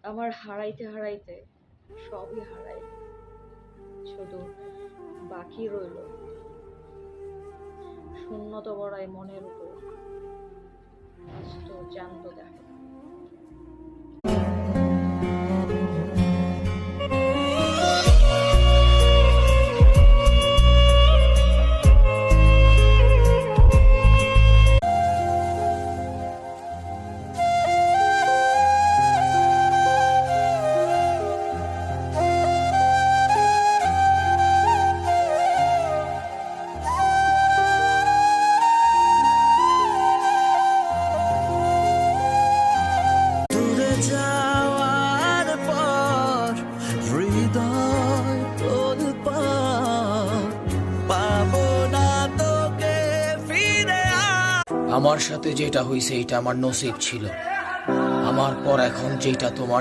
আমার হারাইতে হারাইতে সবই হারাইল, শুধু বাকি রইল শূন্যতা ভরাই মনের উপর আস্ত জ্যান্ত দেখো। যাওয়ার পর হৃদয় তোলপাড়, পাবো না তোকে ফিরে। আমার সাথে যেটা হয়েছে এটা আমার নসিব ছিল, আমার পর এখন যেটা তোমার